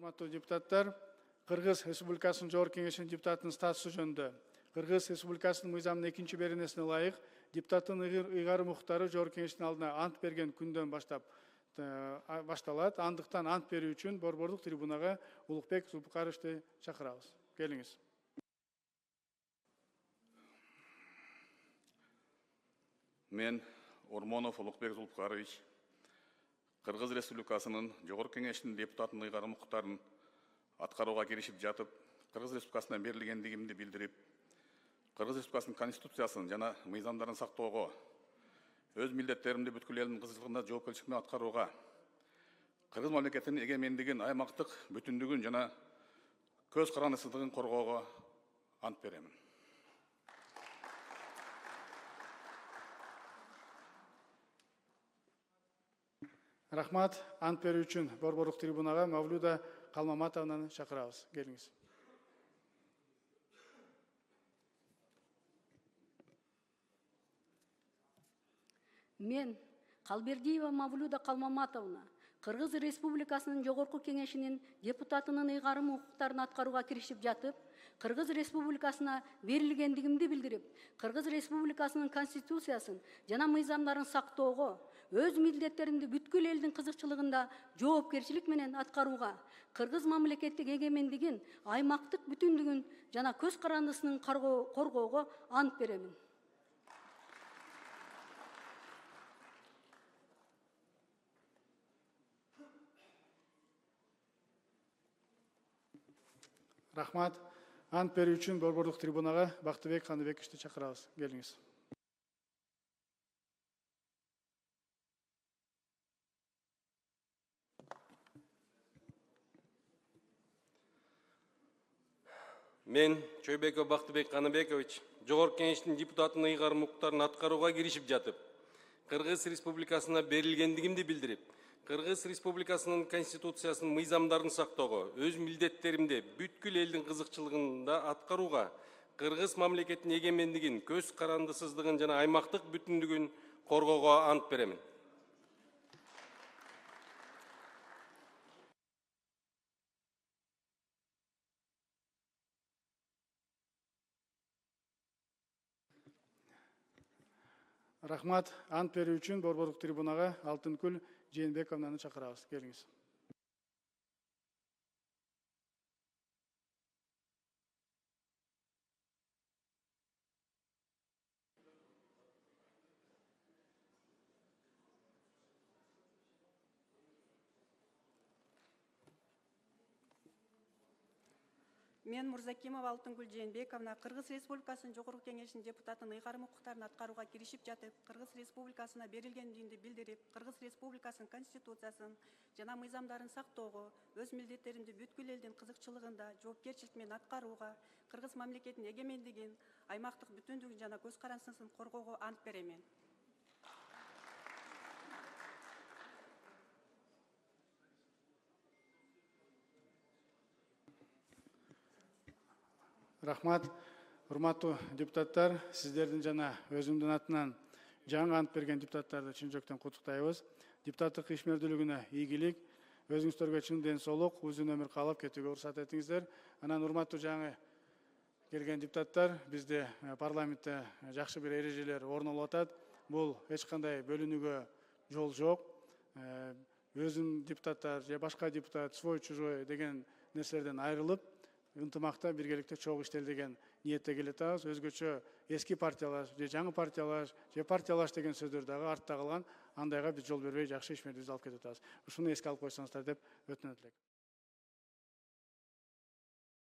Урматтуу депутаттар, Кыргыз Республикасынын Жогорку Кеңешинин депутатынын статусу жөнүндө Кыргыз Республикасынын мыйзамынын 2 беренесине ылайык депутаттын ыйгарым укуктары Жогорку Кеңештин алдына ант берген күндөн башталат. Андыктан ант берүү үчүн борбордук трибунага Улукбек Зулпукаровичти чакырабыз. Келиңиз. Мен Ормонов Улукбек Зулпукарович Кыргыз Республикасынын Жогорку Кеңешинин депутатынын ыйгарым укуктарын аткарууга киришип жатып, Кыргыз Республикасына берилгендигимди билдирип, Кыргыз Республикасынын Конституциясын жана мыйзамдарын сактоого, өз милдеттеримди бүткүл элдин кызыкчылыгында жоопкерчилик менен аткарууга, Кыргыз мамлекетинин эгемендигин, аймактык бүтүндүгүн жана көз карандысыздыгын коргоого ант беремин. Рахмат. Ант берүү үчүн борбордук трибунага Мавлуда Калмаматовнаны чакырабыз. Келиңиз. Мен Калбердиева Мавлуда Калмаматовна Кыргыз Республикасынын Жогорку Кеңешинин депутатынын ыйгарым укуктарын аткарууга киришип жатып, Кыргыз Республикасына берилгендигимди билдирип, Кыргыз Республикасынын Конституциясын жана мыйзамдарын сактоого, өз милдеттеримди бүткүл элдин кызыкчылыгында жоопкерчилик менен аткарууга, Кыргыз мамлекеттик эгемендигин, аймактык бүтүндүгүн жана көз карандысынын коргоого ант беремин. Рахмат. Ант берүү үчүн борбордук трибунага Бактыбек Каныбековичти чакырабыз. Келиңиз. Мен Чойбеков Бактыбек Каныбекович Жогорку Кеңештин депутатынын ыйгарым укуктарын аткарууга киришип жатып, Кыргыз Республикасына берилгендигимди билдирип, Кыргыз Республикасынын Конституциясынын мыйзамдарын сактоого, өз милдеттеримди бүткүл элдин кызыкчылыгында аткарууга, Кыргыз мамлекетинин эгемендигин, көз карандысыздыгын жана аймактык бүтүндүгүн коргоого ант беремин. Рахмат. Ант берүү үчүн борбордук трибунага Алтынкүл Жээнбековнаны чакырабыз. Келиңиз. Мен Мурзакимова Алтынгүл Жээнбековна Кыргыз Республикасынын Жогорку Кеңешинин депутатынын ыйгарым укуктарын аткарууга киришип жатып, Кыргыз Республикасына берилгендигимди билдирип, Кыргыз Республикасынын Конституциясын жана мыйзамдарын сактоого, өз милдеттеримди бүткүл элдин кызыкчылыгында жоопкерчилик менен аткарууга, Кыргыз мамлекетинин эгемендигин, аймактык бүтүндүгүн жана көз карандысын коргоого ант беремин. Рахмат. Урматтуу депутаттар, сиздердин жана өзүмдүн атынан жаңы ант берген депутаттарды чын жүрөктөн куттуктайбыз. Депутаттык ишмердүүлүгүнө ийгилик, өзүңүздөргө чын ден соолук, uzun өмүр каалап кетүүгө уруксат этиңиздер. Анан урматтуу жаңы келген депутаттар, бизде парламентте жакшы бир эрежелер орун алып атат. Бул эч кандай бөлүнүүгө жол жок. Өзүм депутаттар же башка депутат, свой чужой деген нерселерден айрылып, ынтымакта биргеликте чогуу иштели деген ниетте келатабыз. Өзгөчө эски партиялаш же жаңы партиялаш же партиялаш деген сөздөр дагы артта калган. Андайга биз жол бербей жакшы ишмердүүбүздү алып кетип атабыз. Ушуну эске алып койсоңуздар деп өтүнөт элек.